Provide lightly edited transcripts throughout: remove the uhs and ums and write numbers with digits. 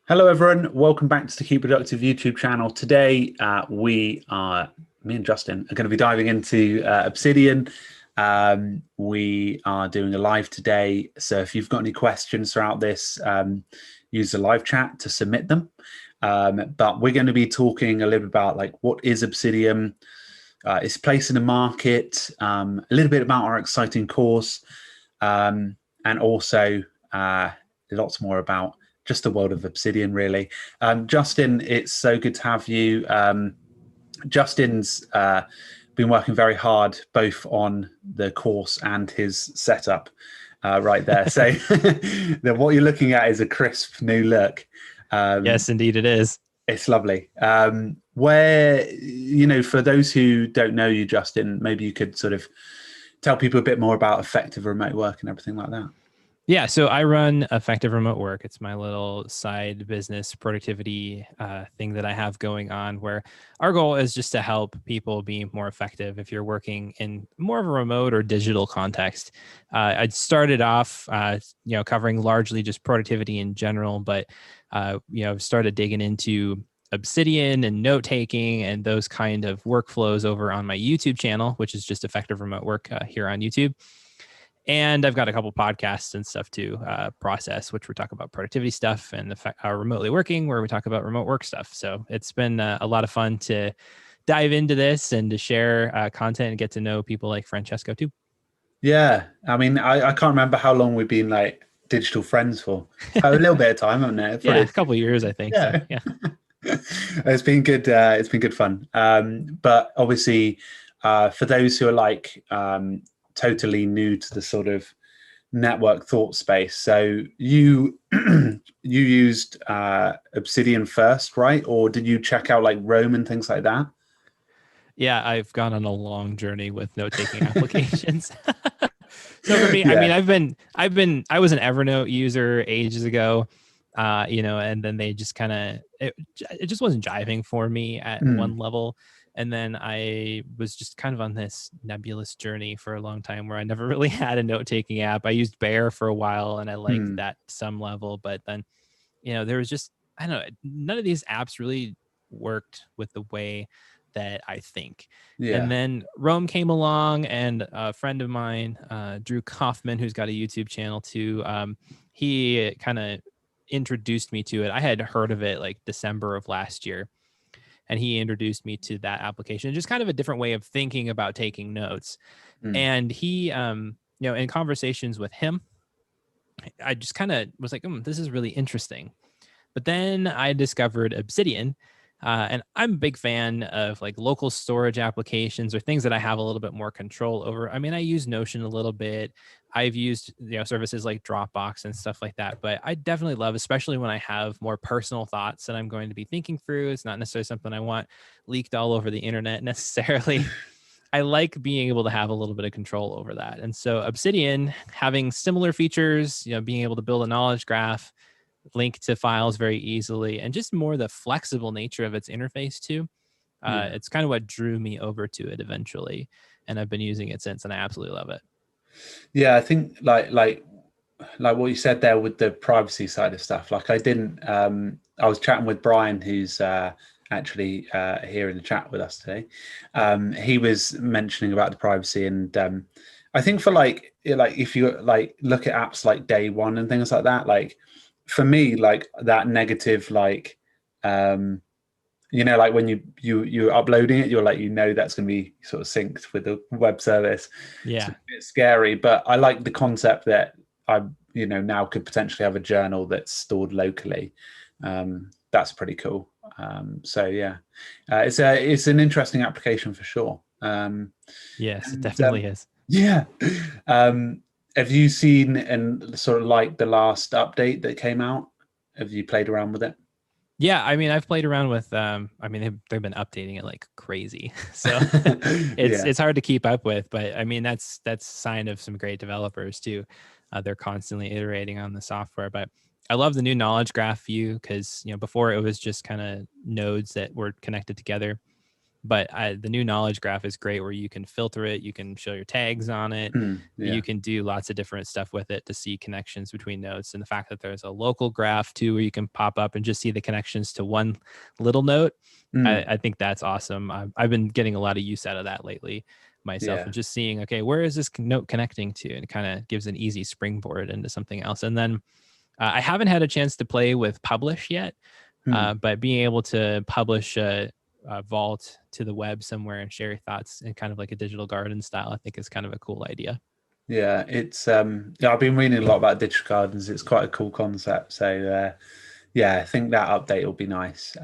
Hello, everyone. Welcome back to the Keep Productive YouTube channel. Today, me and Justin are going to be diving into Obsidian. We are doing a live today. So if you've got any questions throughout this, use the live chat to submit them. But we're going to be talking a little bit about what is Obsidian, its place in the market, a little bit about our exciting course, and also lots more about just the world of Obsidian, really. Justin, it's so good to have you. Justin's been working very hard both on the course and his setup right there. So what you're looking at is a crisp new look. Yes, indeed it is. It's lovely. For those who don't know you, Justin, maybe you could sort of tell people a bit more about effective remote work and everything like that. Yeah, so I run Effective Remote Work. It's my little side business productivity thing that I have going on, where our goal is just to help people be more effective if you're working in more of a remote or digital context. I started off, covering largely just productivity in general, but started digging into Obsidian and note taking and those kind of workflows over on my YouTube channel, which is just Effective Remote Work here on YouTube. And I've got a couple podcasts and stuff to process, which we talk about productivity stuff, and remotely working, where we talk about remote work stuff. So it's been a lot of fun to dive into this and to share content and get to know people like Francesco too. Yeah, I mean, I can't remember how long we've been digital friends for. A little bit of time, haven't it? Yeah, a couple of years, I think. Yeah. So, yeah. It's been good. It's been good fun. But obviously, for those who are totally new to the sort of network thought space, so you you used Obsidian first, right? Or did you check out Rome and things like that? Yeah, I've gone on a long journey with note-taking applications. So for me, I Yeah. mean, I was an Evernote user ages ago, and then they just it just wasn't jiving for me at one level. And then I was just kind of on this nebulous journey for a long time where I never really had a note-taking app. I used Bear for a while and I liked that to some level, but then, there was just, I don't know, none of these apps really worked with the way that I think. And Yeah. then Rome came along, and a friend of mine, Drew Kaufman, who's got a YouTube channel too, he kind of introduced me to it. I had heard of it like December of last year, and he introduced me to that application. Just kind of a different way of thinking about taking notes. And he, in conversations with him, I just kind of was like, this is really interesting. But then I discovered Obsidian, and I'm a big fan of local storage applications or things that I have a little bit more control over. I mean, I use Notion a little bit. I've used services like Dropbox and stuff like that. But I definitely love, especially when I have more personal thoughts that I'm going to be thinking through. It's not necessarily something I want leaked all over the internet necessarily. I like being able to have a little bit of control over that. And so Obsidian having similar features, being able to build a knowledge graph, link to files very easily, and just more the flexible nature of its interface too. It's kind of what drew me over to it eventually, and I've been using it since, and I absolutely love it. Yeah, I think like what you said there with the privacy side of stuff. I was chatting with Brian, who's actually here in the chat with us today. He was mentioning about the privacy, and I think for if you look at apps like Day One and things like that, for me, that negative, when you're uploading it, that's going to be sort of synced with the web service. Yeah. It's a bit scary, but I like the concept that I now could potentially have a journal that's stored locally. That's pretty cool. So yeah, it's an interesting application for sure. Yes, it definitely is. Yeah. Have you seen and sort of the last update that came out? Have you played around with it? Yeah, I mean, I've played around with. I mean, they've been updating it like crazy, so it's hard to keep up with. But I mean, that's a sign of some great developers too. They're constantly iterating on the software. But I love the new knowledge graph view because before it was just kind of nodes that were connected together. But the new knowledge graph is great, where you can filter it, you can show your tags on it, Yeah. you can do lots of different stuff with it to see connections between notes. And the fact that there's a local graph too, where you can pop up and just see the connections to one little note, I think that's awesome. I've been getting a lot of use out of that lately myself, and just seeing, okay, where is this note connecting to? And it kind of gives an easy springboard into something else. And then I haven't had a chance to play with Publish yet, but being able to publish a vault to the web somewhere and share your thoughts in kind of like a digital garden style, I think is kind of a cool idea. Yeah, it's yeah, I've been reading a lot about digital gardens. It's quite a cool concept. So yeah, I think that update will be nice.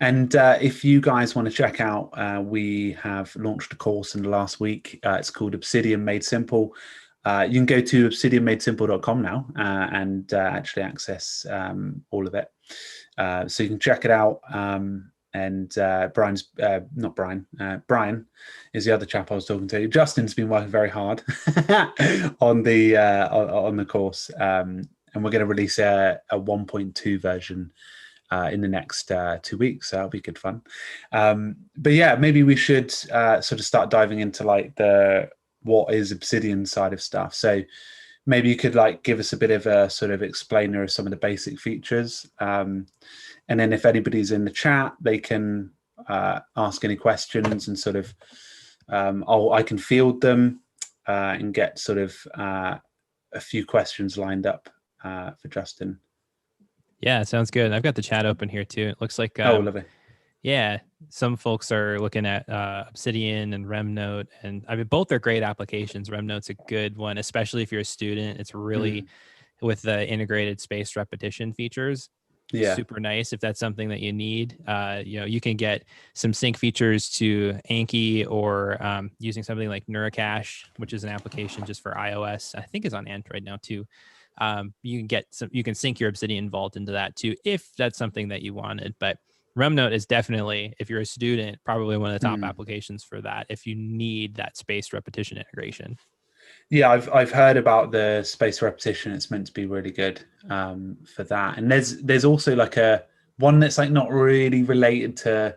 And if you guys want to check out, we have launched a course in the last week. It's called Obsidian Made Simple. You can go to obsidianmadesimple.com now and actually access all of it. So you can check it out. And Brian's not Brian. Brian is the other chap I was talking to. Justin's been working very hard on the course, and we're going to release a 1.2 version in the next 2 weeks. So that'll be good fun. But yeah, maybe we should sort of start diving into like the what is Obsidian side of stuff. So maybe you could like give us a bit of a sort of explainer of some of the basic features. And then if anybody's in the chat, they can ask any questions and sort of I can field them and get sort of a few questions lined up for Justin. Yeah, sounds good. I've got the chat open here too. It looks like Oh, lovely. Yeah, some folks are looking at Obsidian and Remnote, and I mean both are great applications. Remnote's a good one, especially if you're a student. It's really with the integrated spaced repetition features. Yeah. Super nice if that's something that you need. You can get some sync features to Anki or using something like Neuracache, which is an application just for iOS. I think is on Android now too. You can sync your Obsidian Vault into that too, if that's something that you wanted. But Remnote is definitely, if you're a student, probably one of the top applications for that if you need that spaced repetition integration. Yeah, I've heard about the space repetition. It's meant to be really good for that. And there's also like a one that's like not really related to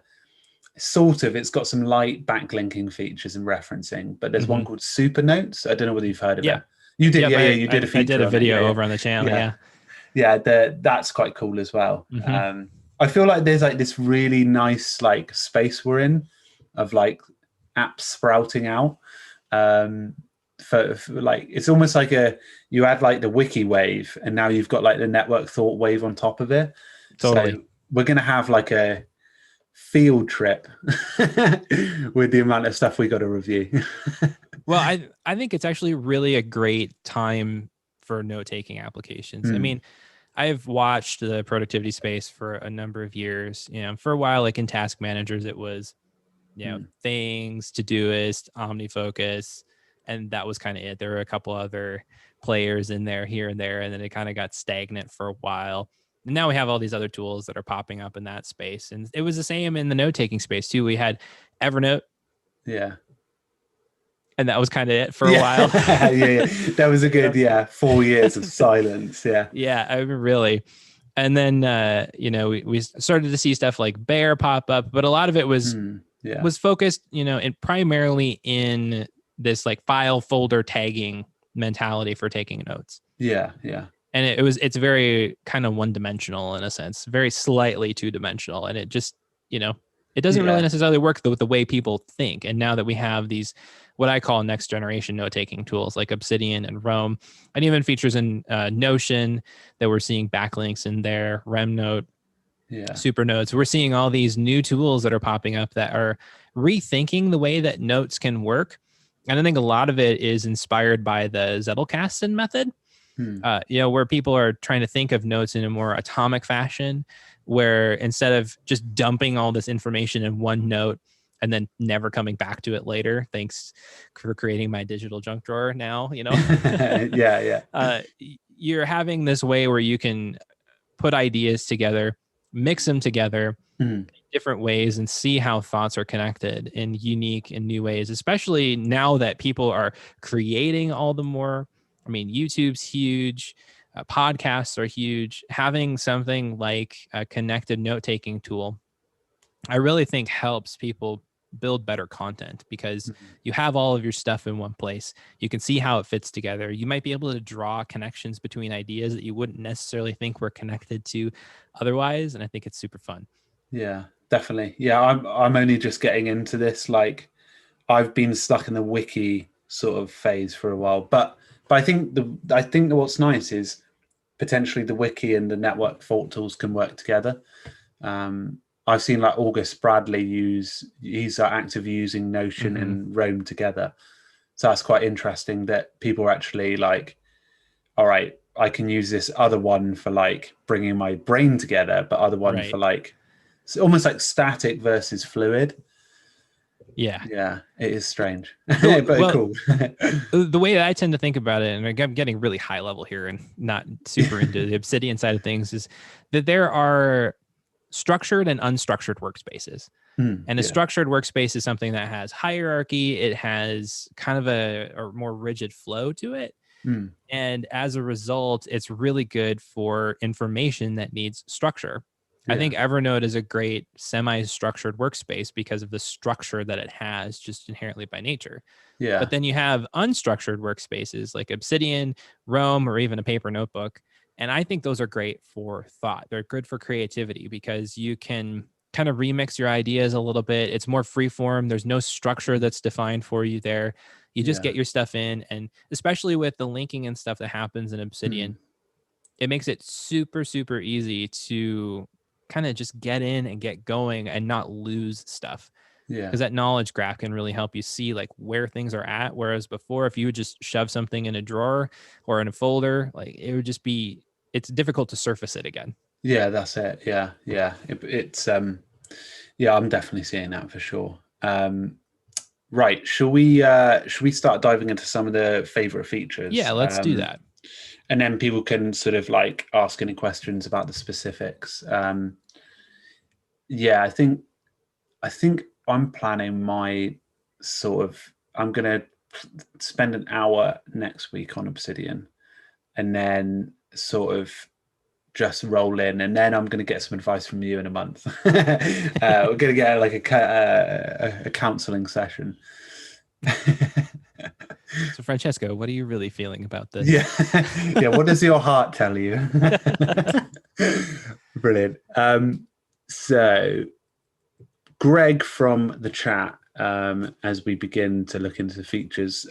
sort of. It's got some light backlinking features and referencing, but there's one called Super Notes. I don't know whether you've heard of it. You did, yeah. You did a feature. I did a video over on the channel. Yeah. That's quite cool as well. I feel like there's like this really nice like space we're in of like apps sprouting out. For like it's almost like you add like the wiki wave and now you've got like the network thought wave on top of it. Totally. So we're gonna have like a field trip with the amount of stuff we got to review. Well, I think it's actually really a great time for note-taking applications. I mean, I've watched the productivity space for a number of years. For a while, like in task managers, it was things, Todoist, OmniFocus, and that was kind of it. There were a couple other players in there here and there, and then it kind of got stagnant for a while. And now we have all these other tools that are popping up in that space. And it was the same in the note-taking space too. We had Evernote. Yeah. And that was kind of it for a while. Yeah. That was a good, 4 years of silence. Yeah. Yeah, I mean, really. And then, we started to see stuff like Bear pop up, but a lot of it was focused, primarily in this like file folder tagging mentality for taking notes. Yeah. And it's very kind of one-dimensional in a sense, very slightly two-dimensional. And it just, it doesn't really necessarily work with the way people think. And now that we have these, what I call next generation note-taking tools like Obsidian and Roam, and even features in Notion that we're seeing backlinks in there, Remnote, Supernotes. We're seeing all these new tools that are popping up that are rethinking the way that notes can work. And I think a lot of it is inspired by the Zettelkasten method, where people are trying to think of notes in a more atomic fashion, where instead of just dumping all this information in one note and then never coming back to it later, thanks for creating my digital junk drawer now, you're having this way where you can put ideas together, mix them together in different ways and see how thoughts are connected in unique and new ways, especially now that people are creating all the more. I mean, YouTube's huge, podcasts are huge. Having something like a connected note-taking tool I really think helps people build better content, because you have all of your stuff in one place. You can see how it fits together. You might be able to draw connections between ideas that you wouldn't necessarily think were connected to otherwise. And I think it's super fun. Yeah, definitely. Yeah, I'm only just getting into this. Like, I've been stuck in the wiki sort of phase for a while, but I think that what's nice is potentially the wiki and the network fault tools can work together. I've seen like August Bradley he's actively using Notion and Roam together. So that's quite interesting that people are actually like, all right, I can use this other one for like bringing my brain together, but other one for like, it's almost like static versus fluid. Yeah, it is strange, but cool. The way that I tend to think about it, and I'm getting really high level here and not super into the Obsidian side of things, is that there are structured and unstructured workspaces. And a structured workspace is something that has hierarchy. It has kind of a more rigid flow to it. And as a result, it's really good for information that needs structure. I think Evernote is a great semi-structured workspace because of the structure that it has just inherently by nature. But then you have unstructured workspaces like Obsidian, Roam, or even a paper notebook. And I think those are great for thought. They're good for creativity because you can kind of remix your ideas a little bit. It's more freeform. There's no structure that's defined for you there. You just get your stuff in. And especially with the linking and stuff that happens in Obsidian, it makes it super, super easy to kind of just get in and get going and not lose stuff. Because that knowledge graph can really help you see like where things are at. Whereas before, if you would just shove something in a drawer or in a folder, like it would just be, it's difficult to surface it again. Yeah, that's it. Yeah. It's I'm definitely seeing that for sure. Right. Shall we start diving into some of the favorite features? Yeah, let's do that. And then people can sort of like ask any questions about the specifics. Yeah, I think I'm planning I'm going to spend an hour next week on Obsidian and then sort of just roll in, and then I'm going to get some advice from you in a month. We're going to get like a counseling session. So Francesco, what are you really feeling about this? Yeah. What does your heart tell you? Brilliant. So Greg from the chat, as we begin to look into the features,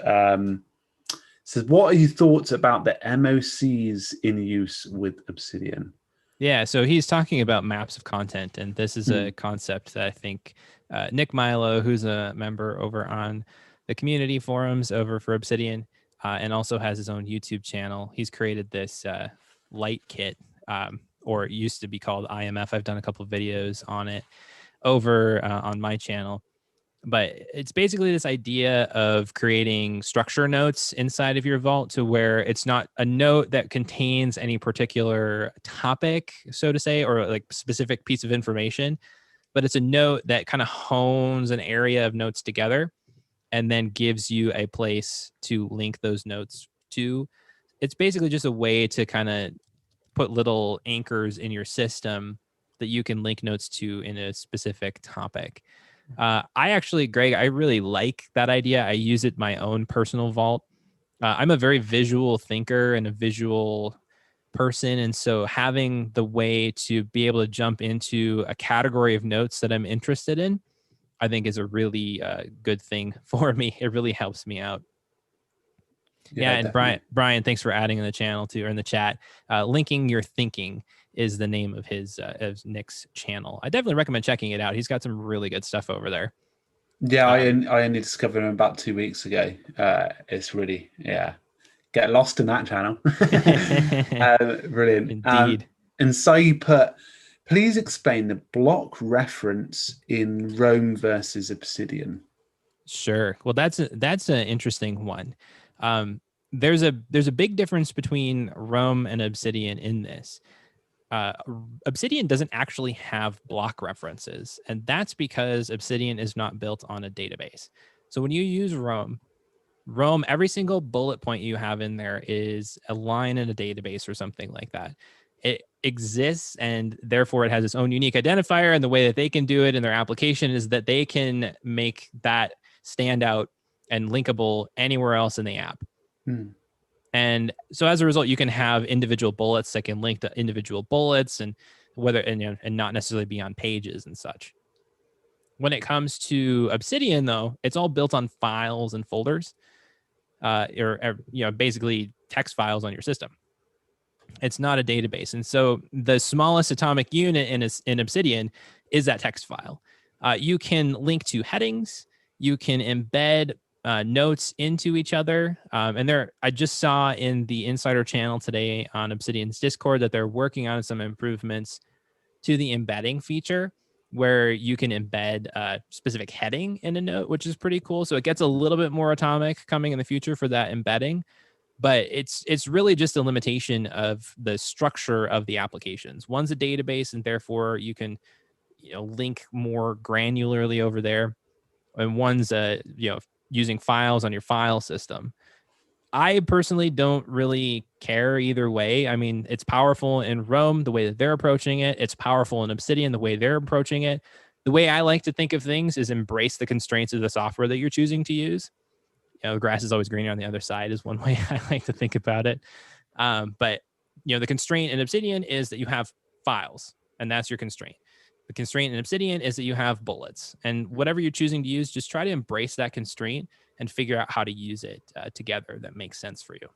says, what are your thoughts about the MOCs in use with Obsidian? Yeah, so he's talking about maps of content, and this is a concept that I think Nick Milo, who's a member over on the community forums over for Obsidian, and also has his own YouTube channel. He's created this light kit, or it used to be called IMF. I've done a couple of videos on it over on my channel. But it's basically this idea of creating structure notes inside of your vault to where it's not a note that contains any particular topic, so to say, or like specific piece of information, but it's a note that kind of hones an area of notes together and then gives you a place to link those notes to. It's basically just a way to kind of put little anchors in your system that you can link notes to in a specific topic. I actually, Greg, I really like that idea. I use it in my own personal vault. I'm a very visual thinker and a visual person. And so having the way to be able to jump into a category of notes that I'm interested in, I think is a really good thing for me. It really helps me out. Yeah, and Brian, thanks for adding in the channel too, or in the chat. Linking Your Thinking is the name of his of Nick's channel. I definitely recommend checking it out. He's got some really good stuff over there. Yeah, I only discovered him about 2 weeks ago. It's really, get lost in that channel. Brilliant. Indeed. And so you put, please explain the block reference in Roam versus Obsidian. Sure. Well, that's an interesting one. There's a big difference between Roam and Obsidian in this. Obsidian doesn't actually have block references, and that's because Obsidian is not built on a database. So when you use Roam, every single bullet point you have in there is a line in a database or something like that. it exists, and therefore it has its own unique identifier. And the way that they can do it in their application is that they can make that stand out and linkable anywhere else in the app. And so as a result, you can have individual bullets that can link to individual bullets, and and not necessarily be on pages and such. When it comes to Obsidian, though, it's all built on files and folders, or basically text files on your system. It's not a database, and so the smallest atomic unit in Obsidian is that text file. You can link to headings. You can embed notes into each other. And I just saw in the Insider channel today on Obsidian's Discord that they're working on some improvements to the embedding feature, where you can embed a specific heading in a note, which is pretty cool. So it gets a little bit more atomic coming in the future for that embedding. But it's really just a limitation of the structure of the applications. One's a database, and therefore you can link more granularly over there, and one's using files on your file system. I personally don't really care either way. I mean, it's powerful in Rome the way that they're approaching it. It's powerful in Obsidian the way they're approaching it. The way I like to think of things is embrace the constraints of the software that you're choosing to use. The grass is always greener on the other side is one way I like to think about it. But the constraint in Obsidian is that you have files, and that's your constraint. The constraint in Obsidian is that you have bullets, and whatever you're choosing to use, just try to embrace that constraint and figure out how to use it together that makes sense for you.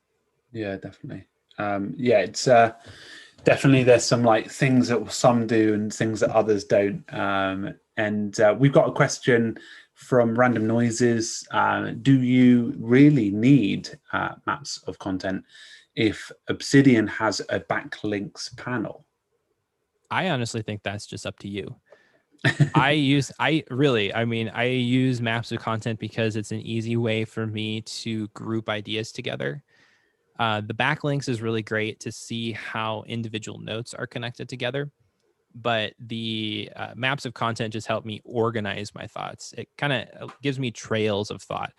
Yeah, definitely. It's definitely, there's some like things that some do and things that others don't. And we've got a question from Random Noises. Do you really need maps of content if Obsidian has a backlinks panel? I honestly think that's just up to you. I use maps of content because it's an easy way for me to group ideas together. The backlinks is really great to see how individual notes are connected together, but the maps of content just help me organize my thoughts. It kind of gives me trails of thought.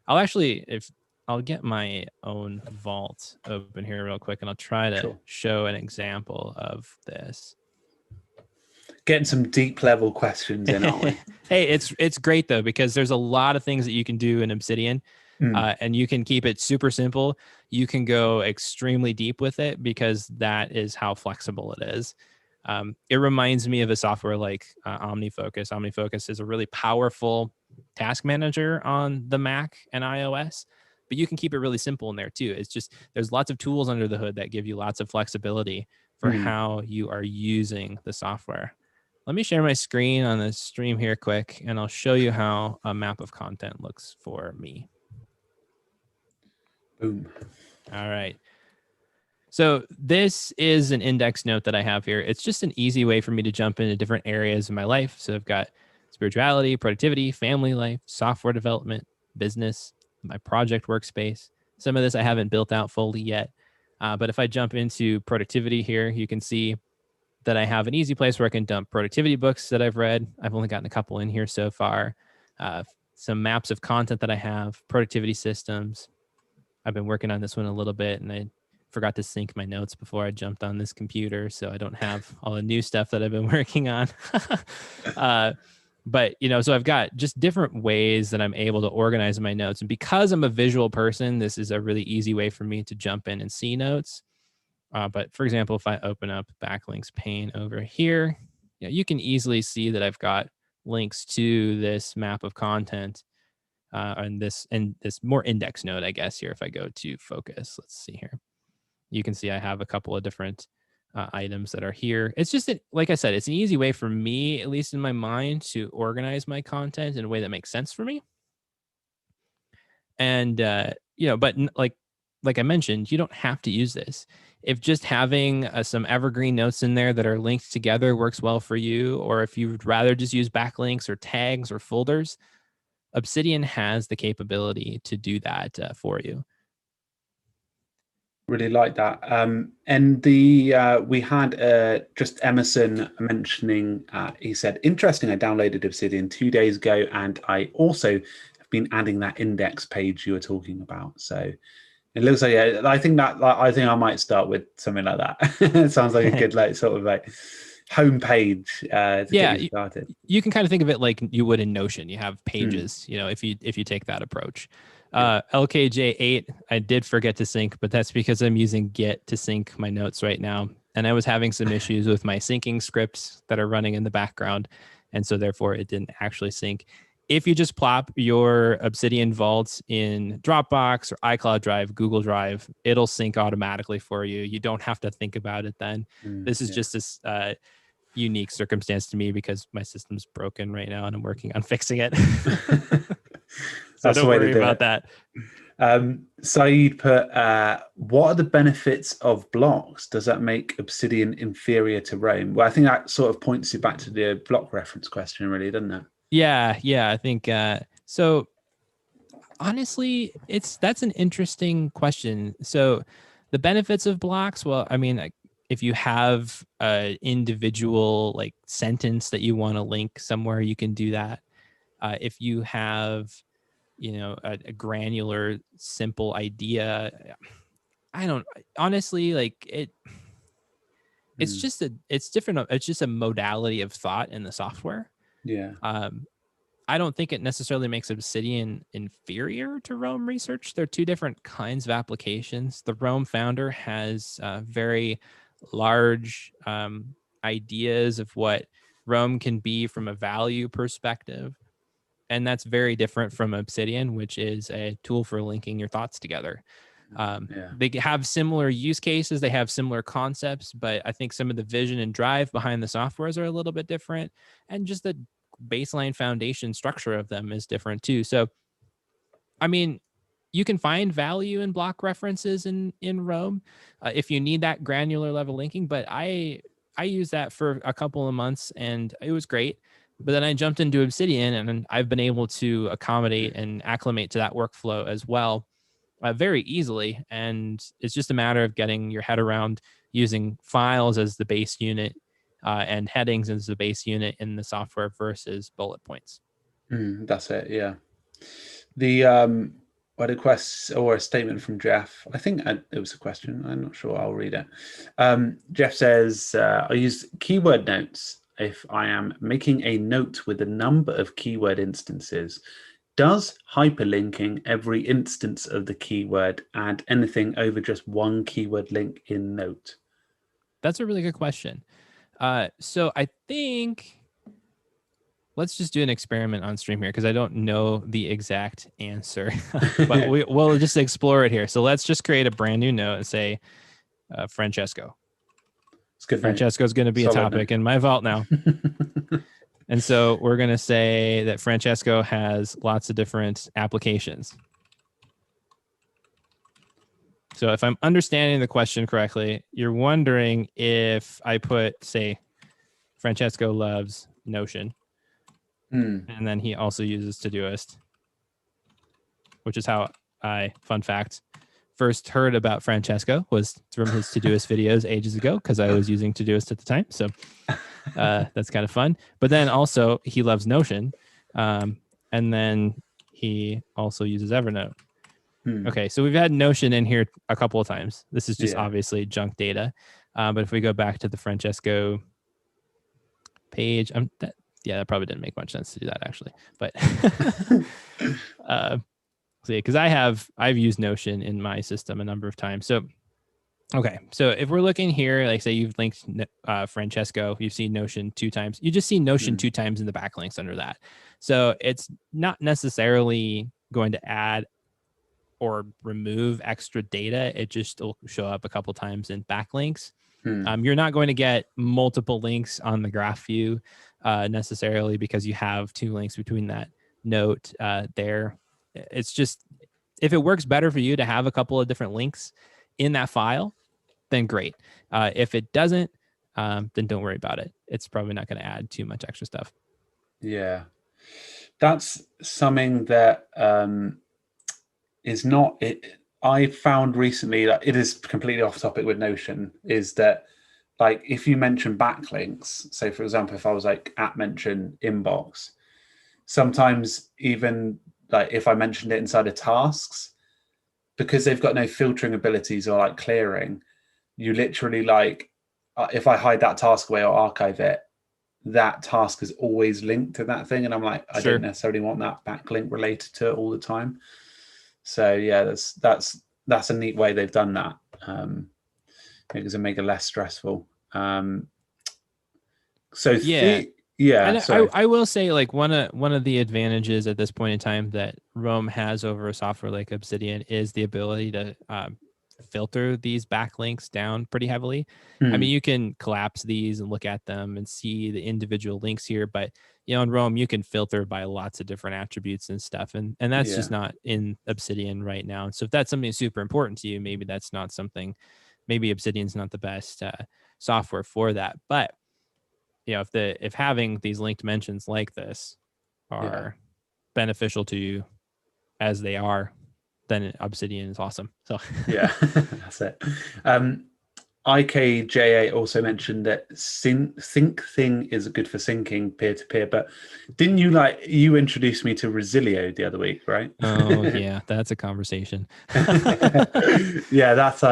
I'll get my own vault open here real quick, and I'll try to show an example of this. Getting some deep level questions in, aren't we? Hey, it's great though, because there's a lot of things that you can do in Obsidian, and you can keep it super simple. You can go extremely deep with it because that is how flexible it is. It reminds me of a software like OmniFocus. OmniFocus is a really powerful task manager on the Mac and iOS, but you can keep it really simple in there too. It's just there's lots of tools under the hood that give you lots of flexibility for how you are using the software. Let me share my screen on the stream here quick, and I'll show you how a map of content looks for me. Boom. All right. So this is an index note that I have here. It's just an easy way for me to jump into different areas of my life. So I've got spirituality, productivity, family life, software development, business, my project workspace. Some of this I haven't built out fully yet. But if I jump into productivity here, you can see that I have an easy place where I can dump productivity books that I've read. I've only gotten a couple in here so far. Some maps of content that I have, productivity systems. I've been working on this one a little bit, and I forgot to sync my notes before I jumped on this computer, so I don't have all the new stuff that I've been working on. But, so I've got just different ways that I'm able to organize my notes. And because I'm a visual person, this is a really easy way for me to jump in and see notes. But for example, if I open up Backlinks pane over here, you can easily see that I've got links to this map of content and this more index node, I guess, here. If I go to focus, let's see here. You can see I have a couple of different items that are here. It's just, like I said, it's an easy way for me, at least in my mind, to organize my content in a way that makes sense for me. And, but like I mentioned, you don't have to use this. If just having some evergreen notes in there that are linked together works well for you, or if you'd rather just use backlinks or tags or folders, Obsidian has the capability to do that for you. Really like that. And we had just Emerson mentioning, he said, interesting, I downloaded Obsidian 2 days ago, and I also have been adding that index page you were talking about. So It looks like, yeah, I think that, like, I think I might start with something like that. It sounds like a good, like, sort of like homepage to get Yeah, you started. you can kind of think of it like you would in Notion. You have Mm, pages, if you take that approach. yeah. LKJ8, I did forget to sync, but that's because I'm using Git to sync my notes right now. And I was having some issues with my syncing scripts that are running in the background. And so therefore it didn't actually sync. If you just plop your Obsidian vaults in Dropbox or iCloud Drive, Google Drive, it'll sync automatically for you. You don't have to think about it then. This is Yeah. just this unique circumstance to me because my system's broken right now and I'm working on fixing it. So That's the don't way to worry do about it. that. Saeed put, what are the benefits of blocks? Does that make Obsidian inferior to Rome? Well, I think that sort of points you back to the block reference question, really, doesn't it? Yeah, I think so. Honestly, that's an interesting question. So the benefits of blocks, well, I mean, if you have an individual like sentence that you want to link somewhere, you can do that. If you have, a granular, simple idea, I don't honestly like it. It's Mm, just it's different. It's just a modality of thought in the software. yeah. Um, I don't think it necessarily makes Obsidian inferior to Roam Research. They're two different kinds of applications. The Roam founder has very large ideas of what Roam can be from a value perspective. And that's very different from Obsidian, which is a tool for linking your thoughts together. Yeah. They have similar use cases, they have similar concepts, but I think some of the vision and drive behind the softwares are a little bit different. And just the baseline foundation structure of them is different too. So, I mean, you can find value in block references in Rome if you need that granular level linking. But I used that for a couple of months and it was great. But then I jumped into Obsidian and I've been able to accommodate and acclimate to that workflow as well very easily. And it's just a matter of getting your head around using files as the base unit and headings as the base unit in the software versus bullet points. That's it. Yeah. The what a quest or a statement from Jeff. I think it was a question. I'm not sure. I'll read it. Jeff says, I use keyword notes if I am making a note with a number of keyword instances. Does hyperlinking every instance of the keyword add anything over just one keyword link in note? That's a really good question. So I think let's just do an experiment on stream here because I don't know the exact answer, but we'll just explore it here. So let's just create a brand new note and say Francesco. It's good. Francesco is going to be a topic in my vault now. And so we're going to say that Francesco has lots of different applications. So if I'm understanding the question correctly, you're wondering if I put, say, Francesco loves Notion. And then he also uses Todoist, which is how I, fun fact, first heard about Francesco was from his Todoist videos ages ago because I was using Todoist at the time. So that's kind of fun. But then also he loves Notion. And then he also uses Evernote. Okay, so we've had Notion in here a couple of times. This is just obviously junk data. But if we go back to the Francesco page, that probably didn't make much sense to do that actually. But see, because I've used Notion in my system a number of times. So okay, so if we're looking here, like say you've linked Francesco, you've seen Notion 2 times. You just see Notion 2 times in the backlinks under that. So it's not necessarily going to add or remove extra data. It just will show up a couple times in backlinks. You're not going to get multiple links on the graph view necessarily because you have 2 links between that note there. It's just, if it works better for you to have a couple of different links in that file, then great. If it doesn't, then don't worry about it. It's probably not going to add too much extra stuff. Yeah. That's something that is not it. I found recently that it is completely off topic with Notion, is that like if you mention backlinks, say for example, if I was like at mention inbox, sometimes even like if I mentioned it inside of tasks, because they've got no filtering abilities or like clearing, you literally like, if I hide that task away or archive it, that task is always linked to that thing. And I'm like, I Sure. don't necessarily want that backlink related to it all the time. So yeah, that's a neat way they've done that. Because it make it less stressful. So Yeah. yeah, And sorry. I will say, like, one of the advantages at this point in time that Roam has over a software like Obsidian is the ability to filter these backlinks down pretty heavily. I mean, you can collapse these and look at them and see the individual links here, but in Roam you can filter by lots of different attributes and stuff, and that's Yeah, just not in Obsidian right now. So if that's something super important to you, maybe that's not something. Maybe Obsidian's not the best software for that, but if having these linked mentions like this yeah, are beneficial to you as they are, then Obsidian is awesome. So yeah. That's it. IKJA also mentioned that sync thing is good for syncing peer to peer, but didn't you introduced me to Resilio the other week, right? oh yeah, that's a conversation. Yeah, that's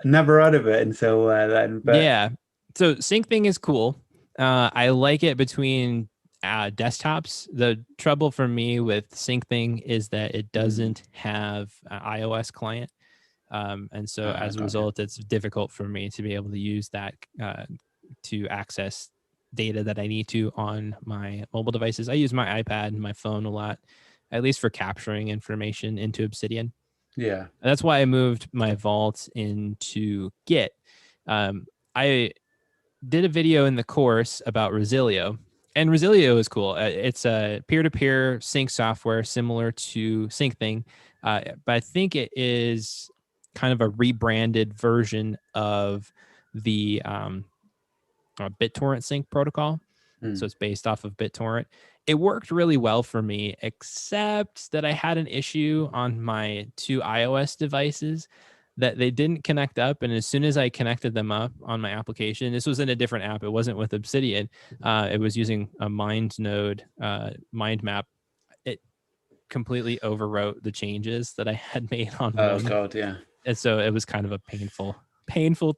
never heard of it until then. But Yeah. So sync thing is cool. I like it between desktops. The trouble for me with sync thing is that it doesn't have an iOS client. And so as a got you. result, it's difficult for me to be able to use that to access data that I need to on my mobile devices. I use my iPad and my phone a lot, at least for capturing information into Obsidian. Yeah. And that's why I moved my vault into Git. I did a video in the course about Resilio, and Resilio is cool. It's a peer-to-peer sync software similar to SyncThing, but I think it is kind of a rebranded version of the BitTorrent sync protocol. So it's based off of BitTorrent. It worked really well for me, except that I had an issue on my two iOS devices that they didn't connect up. And as soon as I connected them up on my application, this was in a different app. It wasn't with Obsidian. It was using a mind node, mind map. It completely overwrote the changes that I had made on Oh Roam. God, yeah. And so it was kind of a painful thing. Painful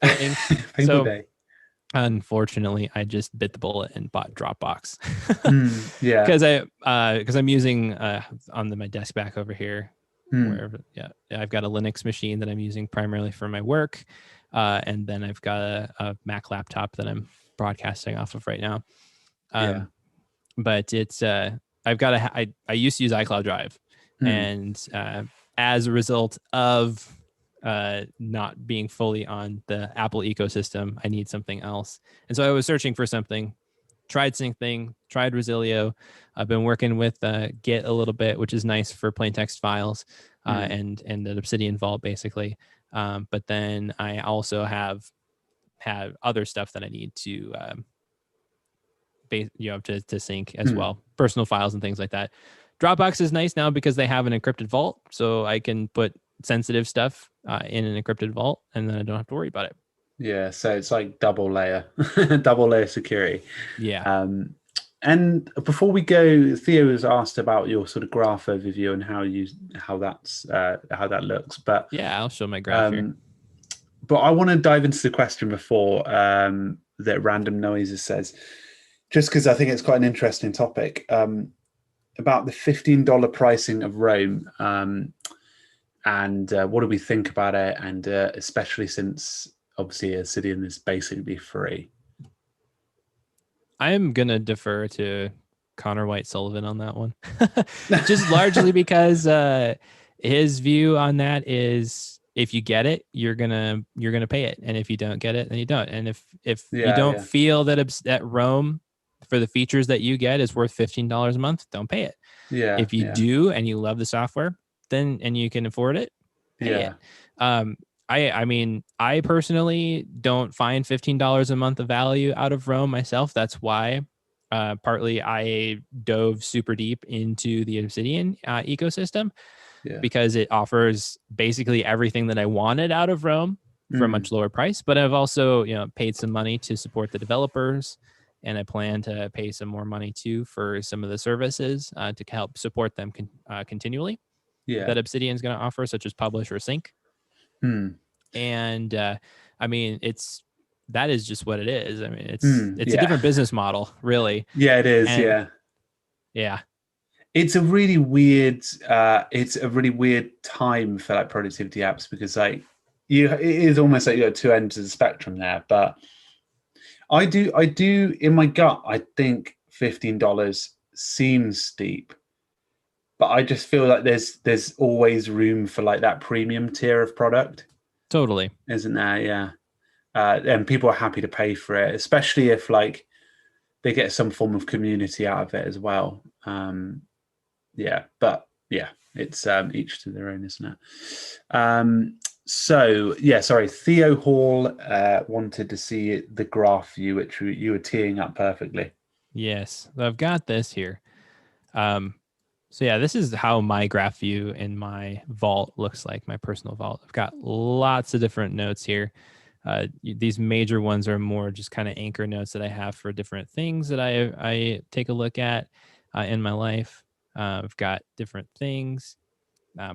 So day. unfortunately, I just bit the bullet and bought Dropbox Yeah. because I'm using on my desk back over here, wherever. Yeah, I've got a Linux machine that I'm using primarily for my work, and then I've got a Mac laptop that I'm broadcasting off of right now. Yeah. But it's I've got I used to use iCloud Drive, and as a result of not being fully on the Apple ecosystem, I need something else. And so I was searching for something, tried SyncThing, tried Resilio. I've been working with Git a little bit, which is nice for plain text files and an Obsidian Vault basically. But then I also have had other stuff that I need to to sync as well, personal files and things like that. Dropbox is nice now because they have an encrypted vault, so I can put sensitive stuff in an encrypted vault, and then I don't have to worry about it. Yeah. So it's like double layer security. Yeah. And before we go, Theo has asked about your sort of graph overview and how that looks. But Yeah, I'll show my graph here. But I want to dive into the question before that Random Noises says, just because I think it's quite an interesting topic about the $15 pricing of Rome, and what do we think about it, and especially since obviously Obsidian is basically free. I'm gonna defer to Connor White Sullivan on that one, just largely because his view on that is if you get it, you're gonna pay it, and if you don't get it, then you don't. And if you don't feel that Rome for the features that you get is worth $15 a month, don't pay it. Yeah. If you do and you love the software, then and you can afford it, pay it. I mean, I personally don't find $15 a month of value out of Rome myself. That's why partly I dove super deep into the Obsidian ecosystem because it offers basically everything that I wanted out of Rome for a much lower price. But I've also paid some money to support the developers, and I plan to pay some more money too for some of the services to help support them continually. Yeah. that Obsidian's going to offer, such as publish or sync. And I mean, that is just what it is. I mean, it's a different business model, really. Yeah, it is. And, yeah. It's a really weird time for like productivity apps, because like it is almost like you got two ends of the spectrum there. But I do in my gut, I think $15 seems steep, but I just feel like there's always room for like that premium tier of product. Totally. Isn't there? Yeah. And people are happy to pay for it, especially if like they get some form of community out of it as well. It's each to their own, isn't it? Sorry, Theo Hall wanted to see the graph view, which you were teeing up perfectly. Yes, I've got this here. This is how my graph view in my vault looks like, my personal vault. I've got lots of different notes here. These major ones are more just kind of anchor notes that I have for different things that I take a look at in my life. I've got different things.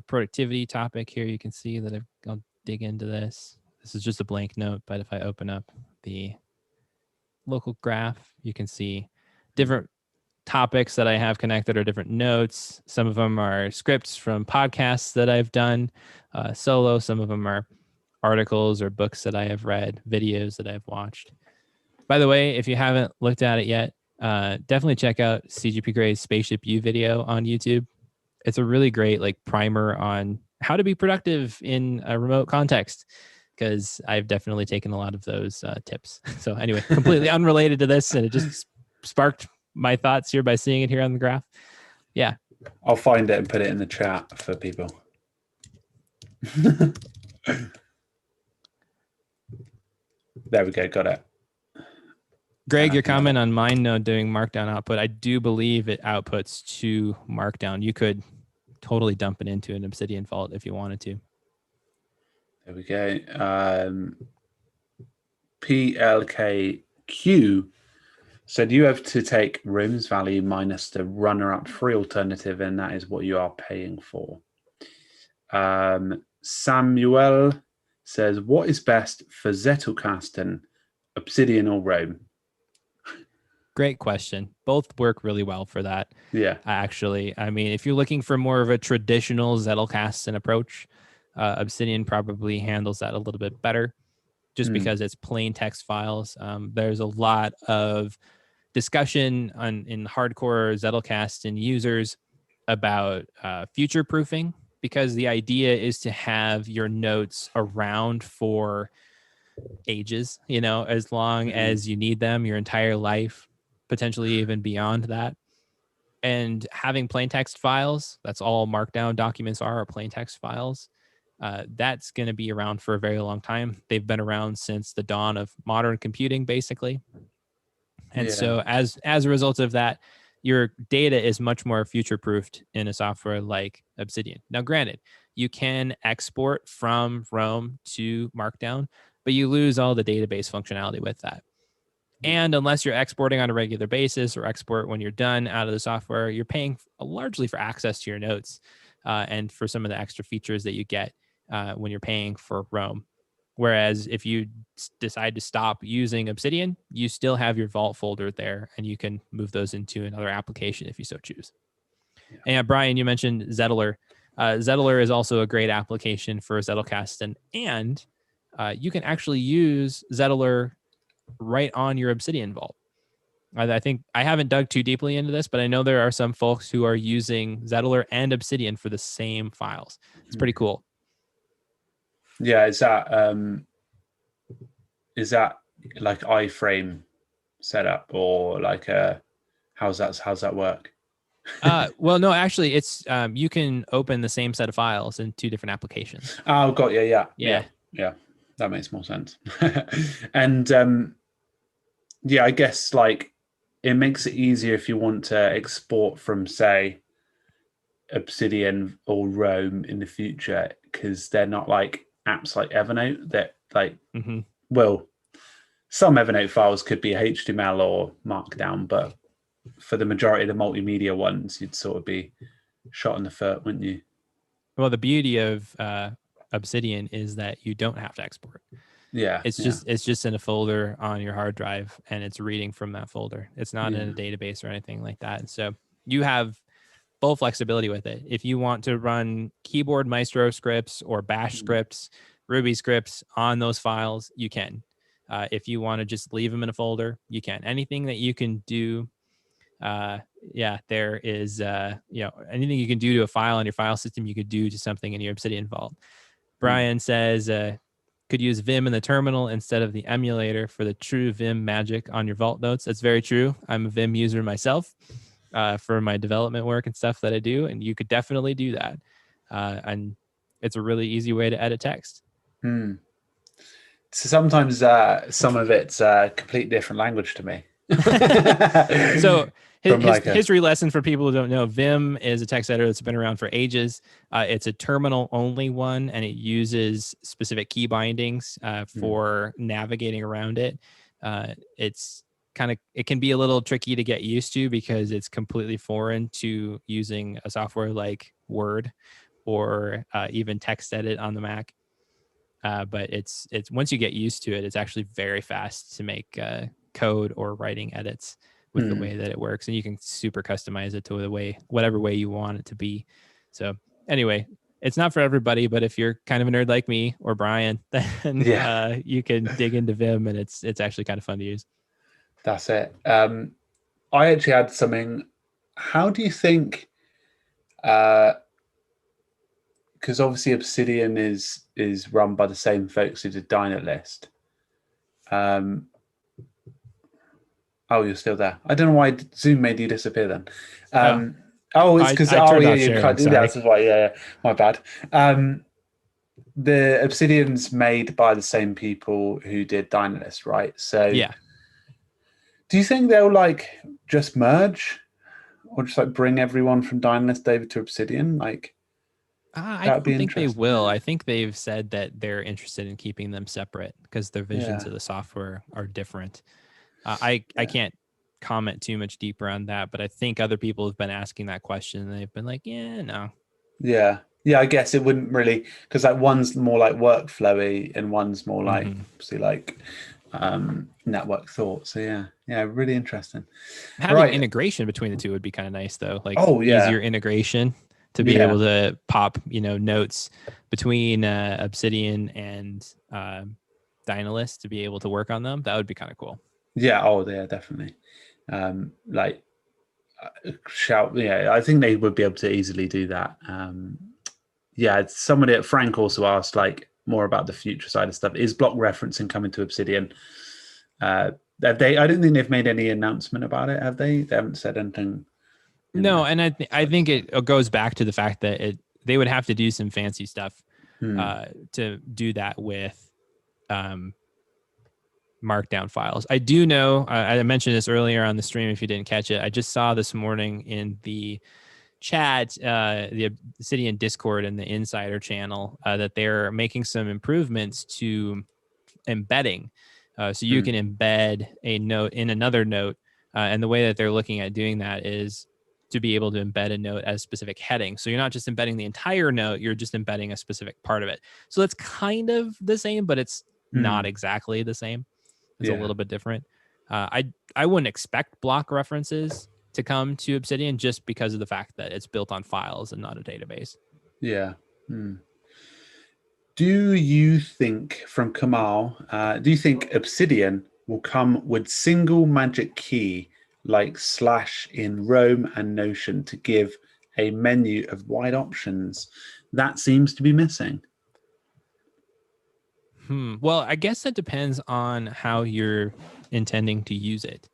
Productivity topic here, you can see that I'll dig into this. This is just a blank note, but if I open up the local graph, you can see different topics that I have connected or different notes. Some of them are scripts from podcasts that I've done solo. Some of them are articles or books that I have read, videos that I've watched. By the way, if you haven't looked at it yet, definitely check out CGP Gray's Spaceship U video on YouTube. It's a really great like primer on how to be productive in a remote context, because I've definitely taken a lot of those tips. So anyway, completely unrelated to this, and it just sparked my thoughts here by seeing it here on the graph. Yeah. I'll find it and put it in the chat for people. There we go. Got it. Greg, your comment on MindNode doing Markdown output, I do believe it outputs to Markdown. You could totally dump it into an Obsidian vault if you wanted to. There we go. PLKQ said you have to take rooms value minus the runner-up free alternative, and that is what you are paying for. Samuel says, what is best for Zettelkasten, Obsidian or Rome? Great question. Both work really well for that. Yeah. Actually, I mean, if you're looking for more of a traditional Zettelkasten approach, Obsidian probably handles that a little bit better, just because it's plain text files. There's a lot of discussion in hardcore Zettelkasten users about future proofing, because the idea is to have your notes around for ages, as long as you need them, your entire life, potentially even beyond that. And having plain text files, that's all Markdown documents are plain text files. That's going to be around for a very long time. They've been around since the dawn of modern computing, basically. And so as a result of that, your data is much more future-proofed in a software like Obsidian. Now, granted, you can export from Rome to Markdown, but you lose all the database functionality with that. And unless you're exporting on a regular basis or export when you're done out of the software, you're paying largely for access to your notes and for some of the extra features that you get when you're paying for Rome. Whereas if you decide to stop using Obsidian, you still have your Vault folder there, and you can move those into another application if you so choose. Yeah. And Brian, you mentioned Zettler. Zettler is also a great application for Zettelkasten, and you can actually use Zettler right on your Obsidian vault. I think I haven't dug too deeply into this, but I know there are some folks who are using Zettler and Obsidian for the same files. It's pretty cool. Yeah, is that like iframe setup, or like how's that work? Well, no, actually, it's you can open the same set of files in two different applications. Oh, got you. Yeah. That makes more sense. And I guess like it makes it easier if you want to export from, say, Obsidian or Rome in the future, because they're not like apps like Evernote that like well, some Evernote files could be HTML or Markdown, but for the majority of the multimedia ones, you'd sort of be shot in the foot, wouldn't you? Well, the beauty of Obsidian is that you don't have to export. Yeah. It's just in a folder on your hard drive, and it's reading from that folder. It's not in a database or anything like that. And so you have full flexibility with it. If you want to run keyboard Maestro scripts or Bash scripts, Ruby scripts on those files, you can. If you want to just leave them in a folder, you can. Anything that you can do, there is, anything you can do to a file on your file system, you could do to something in your Obsidian vault. Brian says, could use Vim in the terminal instead of the emulator for the true Vim magic on your vault notes. That's very true. I'm a Vim user myself for my development work and stuff that I do, and you could definitely do that. And it's a really easy way to edit text. So sometimes some of it's a complete different language to me. So history lesson for people who don't know, Vim is a text editor that's been around for ages. It's a terminal only one, and it uses specific key bindings for navigating around it. It can be a little tricky to get used to because it's completely foreign to using a software like Word or even TextEdit on the Mac. But it's once you get used to it, it's actually very fast to make code or writing edits with the way that it works, and you can super customize it to whatever way you want it to be. So anyway, it's not for everybody, but if you're kind of a nerd like me or Brian, then you can dig into Vim, and it's actually kind of fun to use. That's it. I actually had something. How do you think? Because obviously Obsidian is run by the same folks who did Dynalist. Oh, you're still there. I don't know why Zoom made you disappear then. It's because you can't do that. That's why. Yeah, my bad. The Obsidian's made by the same people who did Dynalist, right? So yeah. Do you think they'll just merge, or just bring everyone from Dynalist over to Obsidian? I don't think they will. I think they've said that they're interested in keeping them separate because their visions of the software are different. I can't comment too much deeper on that, but I think other people have been asking that question, and they've been like, yeah, no. Yeah. I guess it wouldn't really, because one's more workflowy and one's more network thought. So yeah, really interesting. Having integration between the two would be kind of nice, though. Easier integration to be able to pop, notes between Obsidian and Dynalist to be able to work on them. That would be kind of cool. Yeah. Oh, yeah, definitely. I think they would be able to easily do that. Somebody at Frank also asked more about the future side of stuff. Is block referencing coming to Obsidian? I don't think they've made any announcement about it, have they? They haven't said anything. No, and I think it goes back to the fact that they would have to do some fancy stuff to do that with markdown files. I do know, I mentioned this earlier on the stream if you didn't catch it. I just saw this morning in the chat, the Obsidian Discord and the Insider channel, that they're making some improvements to embedding. So you can embed a note in another note. And the way that they're looking at doing that is to be able to embed a note as specific heading. So you're not just embedding the entire note, you're just embedding a specific part of it. So it's kind of the same, but it's not exactly the same. It's a little bit different. I wouldn't expect block references to come to Obsidian just because of the fact that it's built on files and not a database. Yeah. Do you think, from Kamal, do you think Obsidian will come with single magic key like / in Rome and Notion to give a menu of wide options? That seems to be missing. Well, I guess that depends on how you're intending to use it.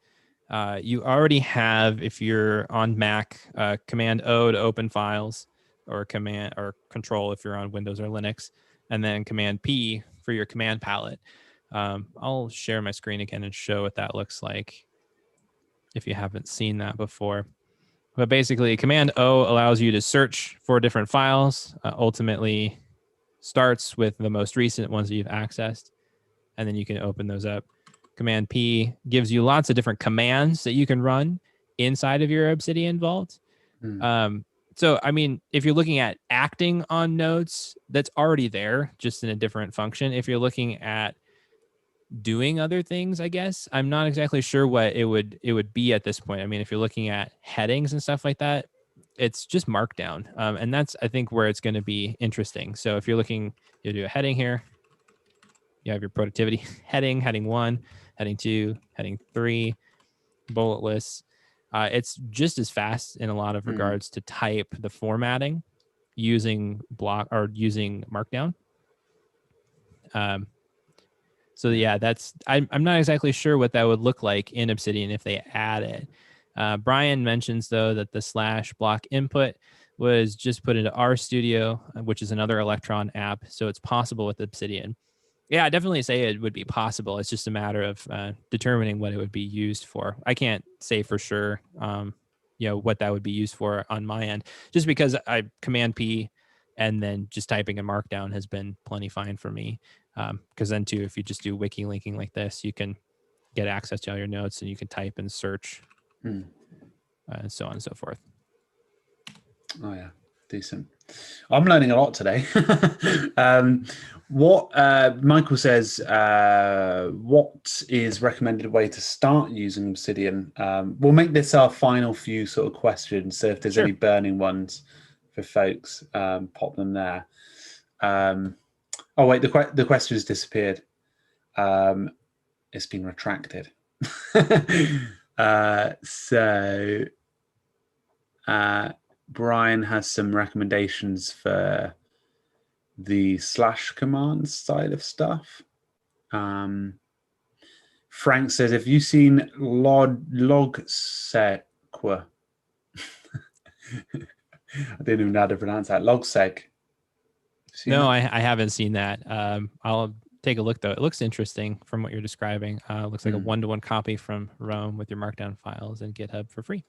You already have, if you're on Mac, Command O to open files, or Command or Control if you're on Windows or Linux, and then Command P for your command palette. I'll share my screen again and show what that looks like if you haven't seen that before. But basically, Command O allows you to search for different files, ultimately starts with the most recent ones that you've accessed, and then you can open those up. Command P gives you lots of different commands that you can run inside of your Obsidian vault. So, I mean, if you're looking at acting on notes, that's already there, just in a different function. If you're looking at doing other things, I guess I'm not exactly sure what it would be at this point. I mean, if you're looking at headings and stuff like that, it's just Markdown, and that's I think where it's going to be interesting. So if you're looking, you do a heading here. You have your productivity heading, heading 1, heading 2, heading 3, bullet lists. It's just as fast in a lot of regards to type the formatting using block or using Markdown. So yeah, I'm not exactly sure what that would look like in Obsidian if they add it. Brian mentions though that the /block input was just put into RStudio, which is another Electron app. So it's possible with Obsidian. Yeah, I definitely say it would be possible. It's just a matter of determining what it would be used for. I can't say for sure, what that would be used for on my end, just because I Command P and then just typing in Markdown has been plenty fine for me. Because then too, if you just do wiki linking like this, you can get access to all your notes and you can type and search, and so on and so forth. Oh yeah, decent. I'm learning a lot today. What Michael says, what is recommended way to start using Obsidian? We'll make this our final few sort of questions. So if there's any burning ones for folks, pop them there. Oh wait, the question has disappeared. It's been retracted. So Brian has some recommendations for the / command side of stuff. Frank says, have you seen logseg? I didn't even know how to pronounce that. Logseg. No, I haven't seen that. I'll take a look though. It looks interesting from what you're describing. Looks like a 1-to-1 copy from Rome with your Markdown files and GitHub for free.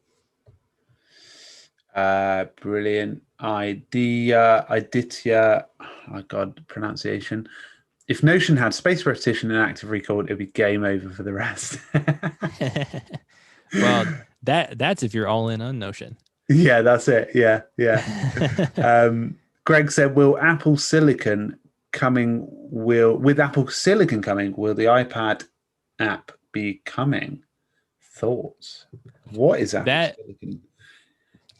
Brilliant idea. Oh God, pronunciation. If Notion had space repetition and active recall, it would be game over for the rest. Well, that's if you're all in on Notion. Yeah, that's it. Yeah. Greg said, with Apple Silicon coming, will the iPad app be coming? Thoughts? What is Apple Silicon?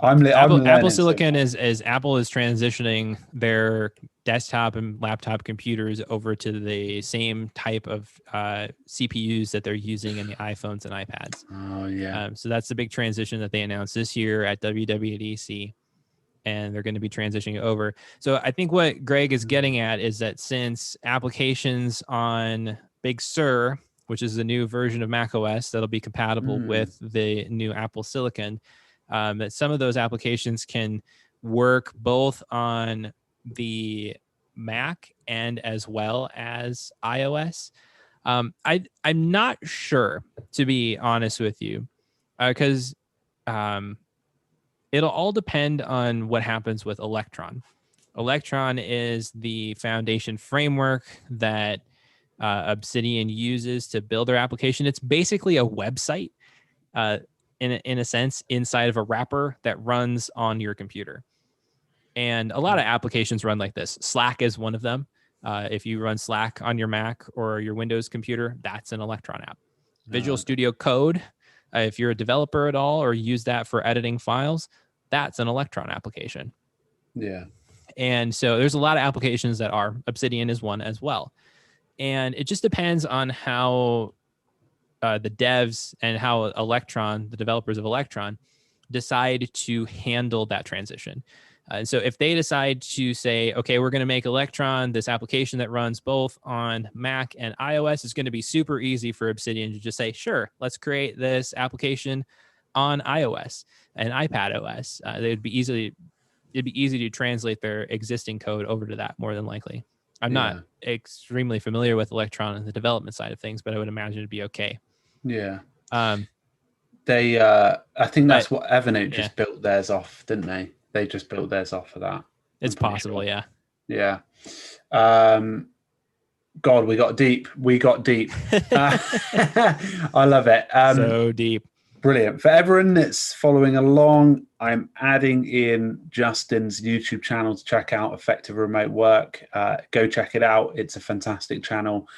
Apple Silicon is Apple is transitioning their desktop and laptop computers over to the same type of CPUs that they're using in the iPhones and iPads. Oh yeah. So that's the big transition that they announced this year at WWDC, and they're going to be transitioning over. So I think what Greg is getting at is that since applications on Big Sur, which is the new version of macOS that'll be compatible with the new Apple Silicon, that some of those applications can work both on the Mac and as well as iOS. I'm not sure, to be honest with you, because it'll all depend on what happens with Electron. Electron is the foundation framework that Obsidian uses to build their application. It's basically a website. In a sense, inside of a wrapper that runs on your computer. And a lot of applications run like this. Slack is one of them. If you run Slack on your Mac or your Windows computer, that's an Electron app. Visual Studio Code, if you're a developer at all or use that for editing files, that's an Electron application. Yeah. And so there's a lot of applications that are. Obsidian is one as well. And it just depends on how the devs and how Electron, the developers of Electron, decide to handle that transition. So if they decide to say, okay, we're going to make Electron this application that runs both on Mac and iOS, it's going to be super easy for Obsidian to just say, sure, let's create this application on iOS and iPadOS. It'd be easy to translate their existing code over to that, more than likely. I'm not extremely familiar with Electron and the development side of things, but I would imagine it'd be okay. Yeah. I think that's what Evernote just built theirs off, didn't they? They just built theirs off of that. It's possible, sure. Yeah. God, we got deep. I love it. So deep. Brilliant. For everyone that's following along, I'm adding in Justin's YouTube channel to check out Effective Remote Work. Go check it out. It's a fantastic channel.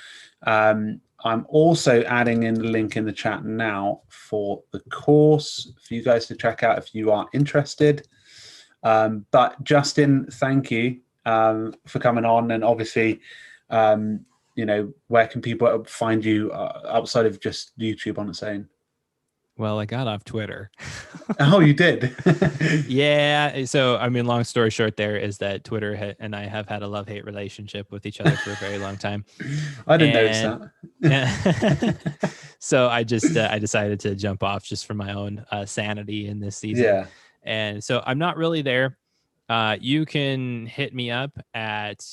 I'm also adding in the link in the chat now for the course for you guys to check out if you are interested. But Justin, thank you for coming on. And obviously, where can people find you outside of just YouTube on its own? Well, I got off Twitter. Oh, you did? Yeah. So, I mean, long story short, there is that Twitter and I have had a love-hate relationship with each other for a very long time. I didn't notice that. So I decided to jump off just for my own sanity in this season. Yeah. And so I'm not really there. You can hit me up at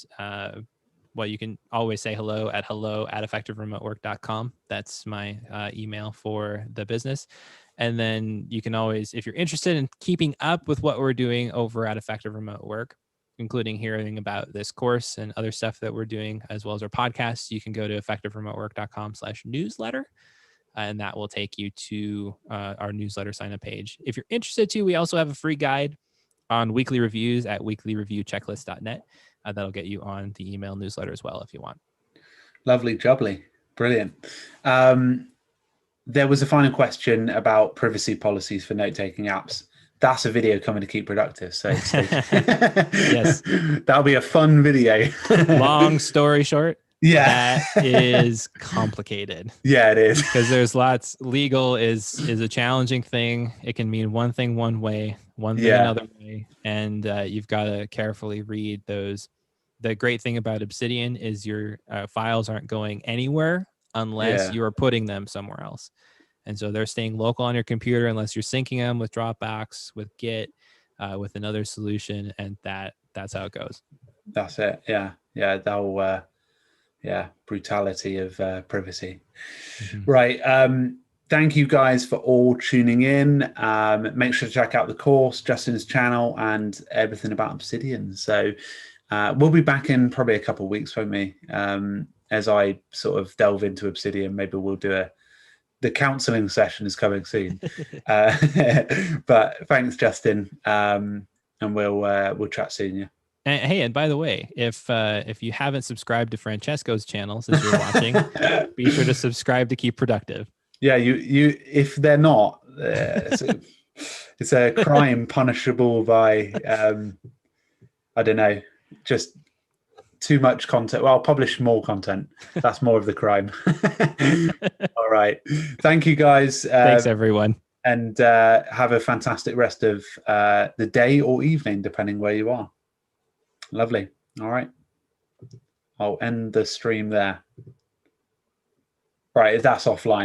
you can always say hello at effectiveremotework.com. That's my email for the business. And then you can always, if you're interested in keeping up with what we're doing over at Effective Remote Work, including hearing about this course and other stuff that we're doing, as well as our podcasts, you can go to effectiveremotework.com/newsletter. And that will take you to our newsletter sign up page. If you're interested too, we also have a free guide on weekly reviews at weeklyreviewchecklist.net. That'll get you on the email newsletter as well if you want. Lovely, jubbly. Brilliant. There was a final question about privacy policies for note-taking apps. That's a video coming to Keep Productive. So yes, that'll be a fun video. Long story short, yeah, that is complicated. Yeah, it is, because there's lots. Legal is a challenging thing. It can mean one thing one way, one thing another way, and you've got to carefully read those. The great thing about Obsidian is your files aren't going anywhere unless you are putting them somewhere else. And so they're staying local on your computer unless you're syncing them with Dropbox, with Git, with another solution. And that's how it goes. That's it. Yeah. Yeah. That'll, brutality of privacy. Mm-hmm. Right. Thank you guys for all tuning in. Make sure to check out the course, Justin's channel, and everything about Obsidian. So we'll be back in probably a couple of weeks, won't we? As I sort of delve into Obsidian, maybe we'll do the counseling session is coming soon. But thanks, Justin. And we'll chat soon. Yeah. Hey, and by the way, if you haven't subscribed to Francesco's channel since you're watching, be sure to subscribe to Keep Productive. Yeah, you if they're not, it's a crime punishable by I don't know, just too much content. Well, I'll publish more content. That's more of the crime. All right. Thank you, guys. Thanks, everyone. And have a fantastic rest of the day or evening, depending where you are. Lovely. All right. I'll end the stream there. Right, that's offline.